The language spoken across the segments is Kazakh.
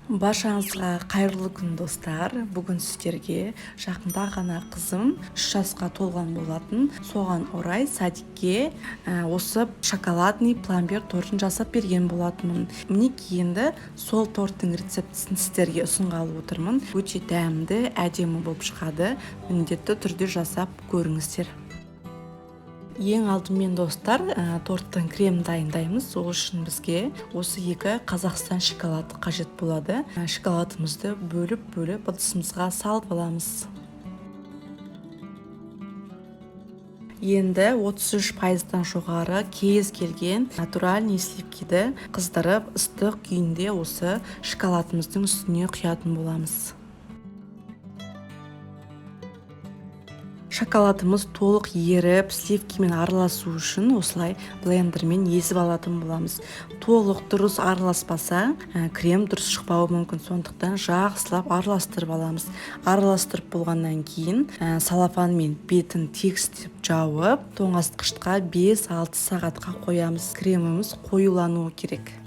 Баршаңызға қайырлы күн достар. Бүгін сіздерге жақында ғана қызым 3 жасқа толған болатын. Соған орай садикке осы шоколадный пломбир тортын жасап берген болатынмын. Мінекей енді сол торттың рецептісін сіздерге ұсынғалы отырмын. Өте дәмді, әдемі болып шығады. Міндетті түрде жасап көріңіздер. Ең алдымен достар, торттың кремін дайындаймыз. Ол үшін бізге осы 2 Қазақстан шоколады қажет болады. Шоколадымызды бөліп ыдысымызға салып аламыз. Енді 33%-дан жоғары кез келген натуральный сливкиді қыздырып, ыстық күйінде осы шоколадымыздың үстіне құятын боламыз. Шоколадымыз толық еріп, сливкимен араласу үшін осылай блендермен езіп алатын боламыз. Толық дұрыс араласпаса, крем дұрыс шықпауы мүмкін. Сондықтан жақсылап араластырып аламыз. Араластырып болғаннан кейін салафанмен бетін тегістеп жауып, тоңазытқышқа 5-6 сағатқа қоямыз. Креміміз қоюлануы керек.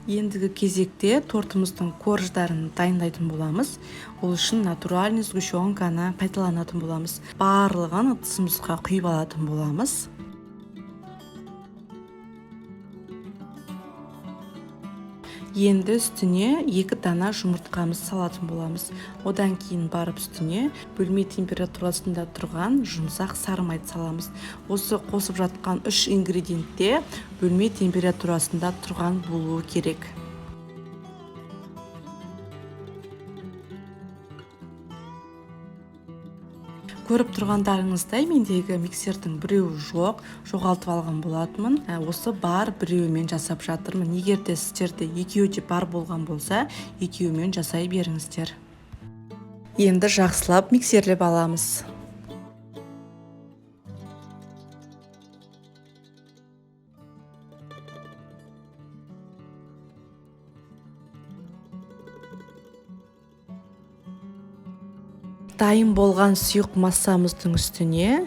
Ендігі кезекте тортымыздың корждарын дайындайтын боламыз. Ол үшін натуральный сгущенканы пайдаланатын боламыз. Барлығын ыдысымызға құйып алатын боламыз. Енді үстіне 2 дана жұмыртқамыз салатын боламыз. Одан кейін барып үстіне бөлме температурасында тұрған жұмсақ сары майды саламыз. Осы қосып жатқан 3 ингредиентте бөлме температурасында тұрған болуы керек. Көріп тұрғандарыңыздай мендегі миксердің біреуі жоғалтып алған болатынмын. Осы бар біреуімен жасап жатырмын. Егер де сіздерде екеуі де бар болған болса, екеуімен жасай беріңіздер. Енді жақсылап миксерлеп аламыз. Дайын болған сұйық массамыздың үстіне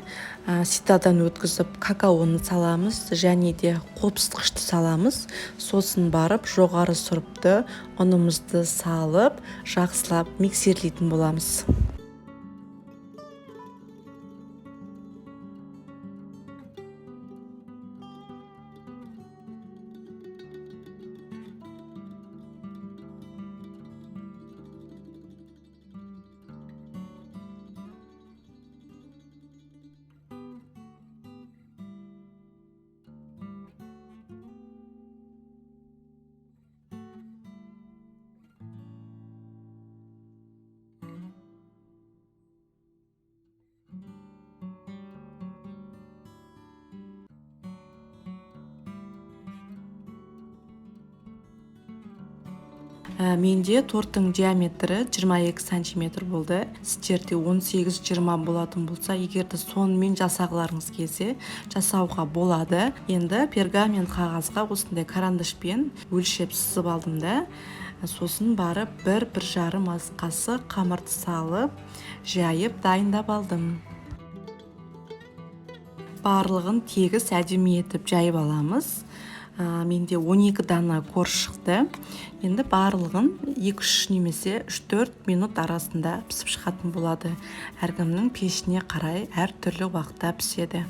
ситадан өткізіп какаоны саламыз және де қопсытқышты саламыз. Сосын барып жоғары сұрыпты ұнымызды салып, жақсылап миксерлейтін боламыз. Менде торттың диаметрі 22 сантиметр болды. Сіздерде 18-20 болатын болса, егерді сонымен жасағыларыңыз келсе, жасауға болады. Енді пергамент қағазға осындай карандашпен өлшеп сызып алдым да. Сосын барып 1-1,5 ас қасық қамырды салып, жайып дайындап алдым. Барлығын тегіс әдемі етіп жайып аламыз. Менде 12 дана корж шықты. Енді барлығын 2-3 немесе 3-4 минут арасында пісіп шығатын болады. Әркімнің пешіне қарай әр түрлі уақытта піседі.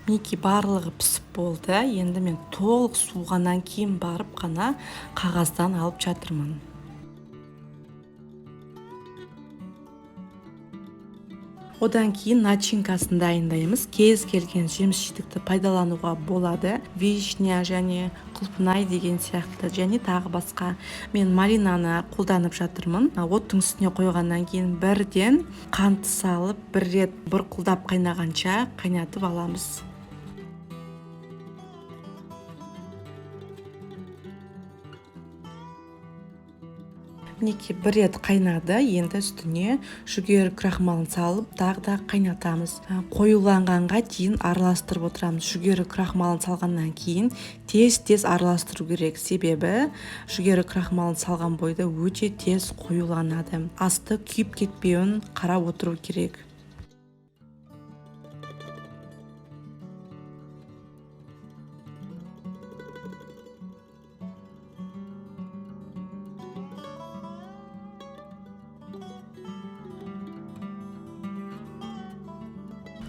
Мінекей барлығы пісіп болды. Енді мен толық суығаннан кейін барып қана қағаздан алып жатырмын. Одан кейін начинкасын дайындаймыз. Кез келген жеміс жидекті пайдалануға болады. Вишня және құлпынай деген сияқты және тағы басқа. Мен малинаны қолданып жатырмын. Оттың үстіне қойғаннан кейін бірден қант салып, бір рет бұрқылдап қайнағанша қайнатып аламыз. Мінекей бір рет қайнады, енді үстіне жүгері крахмалын салып, тағы да қайнатамыз. Қоюланғанға дейін араластырып отырамыз. Жүгері крахмалын салғаннан кейін тез араластыру керек, себебі жүгері крахмалын салған бойда өте тез қоюланады. Асты күйіп кетпеуін қарап отыру керек.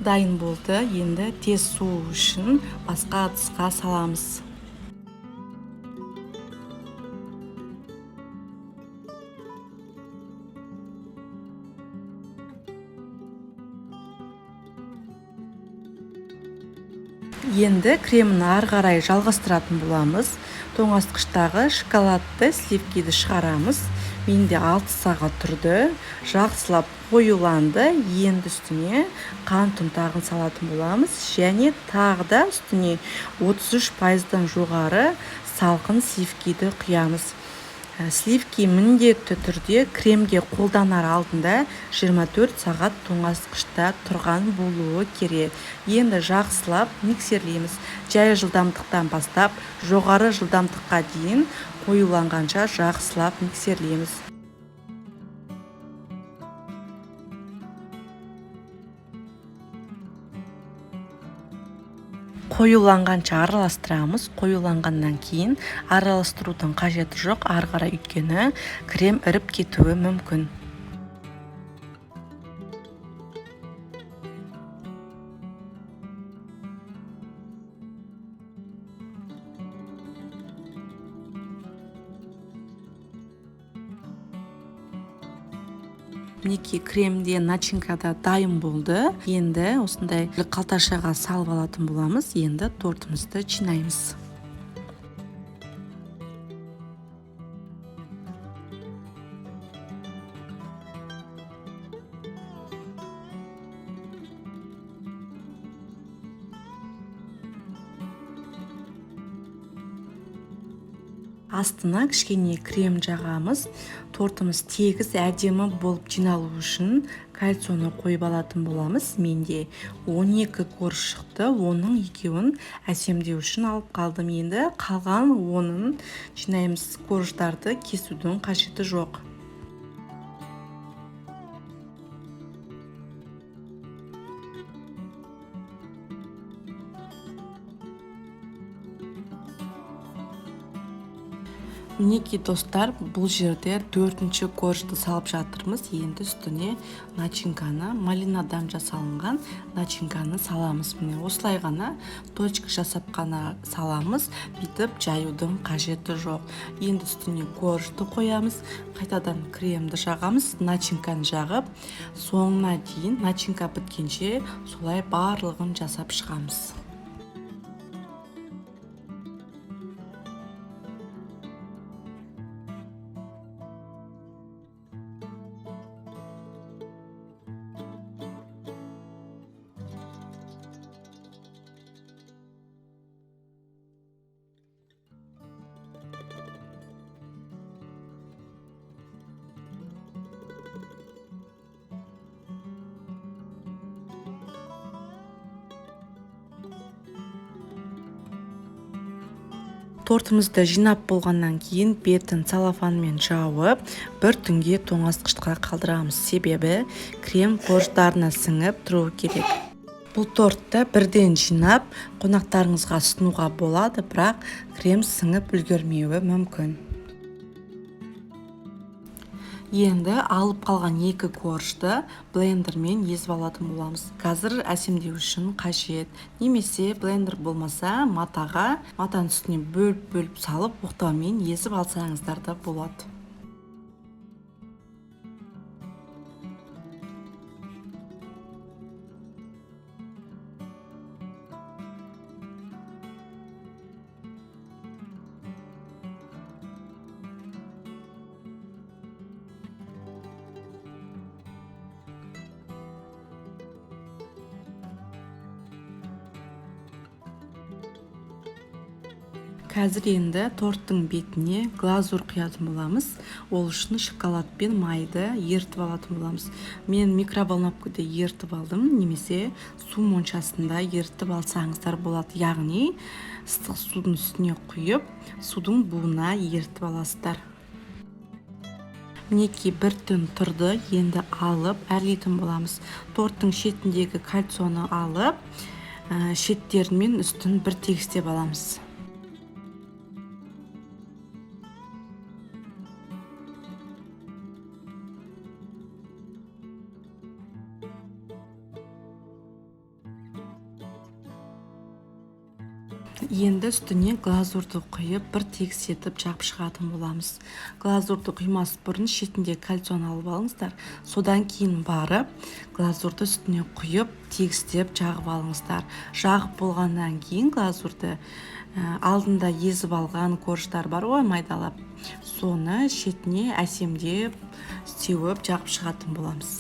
Дайын болды. Енді тез суы үшін басқа ыдысқа саламыз. Енді кремін ары қарай жалғастыратын боламыз. Тоңазытқыштағы шоколадты сливкиді шығарамыз. Менде 6 сағат тұрды. Жақсылап қоюланды. Енді үстіне қант ұнтағын салатын боламыз. Және тағы да үстіне 33%-дан жоғары салқын сливкиді құямыз. Сливки міндетті түрде кремге қолданар алдында 24 сағат тоңазытқышта тұрған болуы керек. Енді жақсылап миксерлейміз. Жай жылдамдықтан бастап жоғары жылдамдыққа дейін қоюланғанша жақсылап миксерлейміз. Қоюланғанша араластырамыз. Қоюланғаннан кейін араластырудың қажеті жоқ, ары қарай өйткені крем іріп кетуі мүмкін. Мінекей кремде начинкада дайын болды. Енді осындай қалташаға салып алатын боламыз. Енді тортымызды жинаймыз. Астына кішкене крем жағамыз. Тортымыз тегіс әдемі болып жиналу үшін кальцияны қойып алатын боламыз. Менде 12 корж шықты. Оның екеуін әсемдеу үшін алып қалдым. Енді қалған оның жинаймыз. Корждарды кесудің қажеті жоқ. Мінекей достар, бұл жерде 4-ші коржды салып жатырмыз. Енді үстіне начинканы, малинадан жасалынған начинканы саламыз. Міне осылай ғана точка жасап қана саламыз. Бүйтіп жаюдың қажеті жоқ. Енді үстіне коржды қоямыз. Қайтадан кремді жағамыз, начинканы жағып, соңына дейін начинка біткенше солай барлығын жасап шығамыз. Тортымызды жинап болғаннан кейін бетін целлофанмен жауып, бір түнге тоңазытқышқа қалдырамыз. Себебі крем корждарына сіңіп тұруы керек. Бұл тортты бірден жинап, қонақтарыңызға ұсынуға болады, бірақ крем сіңіп үлгермеуі мүмкін. Енді алып қалған 2 коржды блендермен езіп алатын боламыз. Қазір әсемдеу үшін қажет. Немесе блендер болмаса матаның үстіне бөліп салып оқтаумен езіп алсаңыздар да болады. Қазір енді торттың бетіне глазур құятын боламыз. Ол үшін шоколад пен майды ертіп алатын боламыз. Мен микроволновкада ертіп алдым, немесе су моншасында ертіп алсаңыздар болады. Яғни ыстық судың үстіне құйып, судың буына ертіп аласыздар. Мінекей бір түн тұрды, енді алып әрлейтін боламыз. Торттың шетіндегі кальцияны алып, шеттерін мен үстін бір тегістеп аламыз. Енді үстіне глазурды құйып, бір тегіс етіп жағып шығатын боламыз. Глазурды құймас бұрын шетінде кальцияны алып алыңыздар. Содан кейін барып, глазурды үстіне құйып, тегістеп жағып алыңыздар. Жағып болғаннан кейін глазурды алдында езіп алған корждар бар ғой, майдалап. Соны шетіне әсемдеп, сеуіп, жағып шығатын боламыз.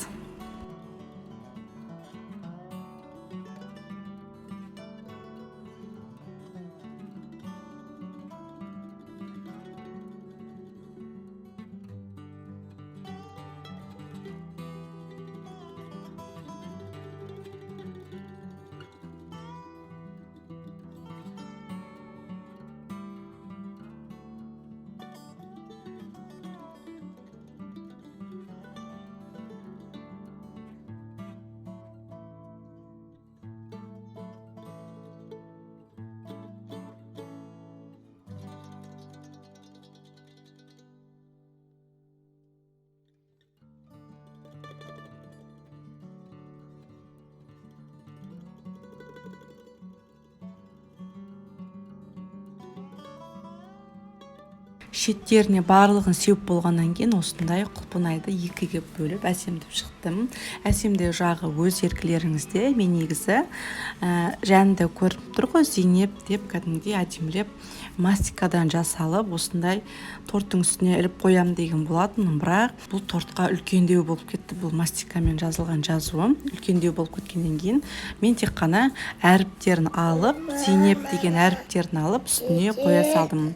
Шеттеріне барлығын сеуіп болғаннан кейін осындай құлпынайды екіге бөліп әсемдеп шықтым. Әсемдеу жағы өз еркілеріңізде. Мен негізі жәнді көріп тұр ғой, Зейнеп деп кәдімгідей әдемілеп мастикадан жасалып, осындай торттың үстіне іліп қоям деген болатын. Бірақ бұл тортқа үлкендеу болып кетті. Бұл мастикамен жазылған жазуым үлкендеу болып кеткеннен кейін мен тек қана әріптерін алып, Зейнеп деген әріптерін алып үстіне қоя салдым.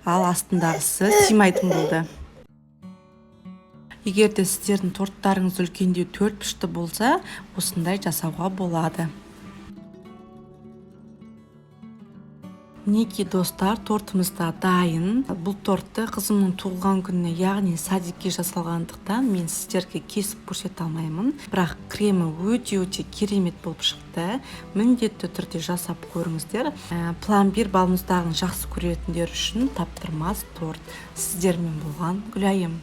Ал астындағысы сыймайтын болды. Егер де сіздердің торттарыңыз үлкендеу 4 пішті болса, осындай жасауға болады. Мінекей достар, тортымызда дайын. Бұл тортты қызымның туылған күніне, яғни садикке жасалғандықтан мен сіздерге кесіп көрсете алмаймын. Бірақ кремі өте керемет болып шықты. Міндетті түрде жасап көріңіздер. Пломбир балмұздағын жақсы көретіндер үшін таптырмас торт. Сіздермен болған Гүлайым.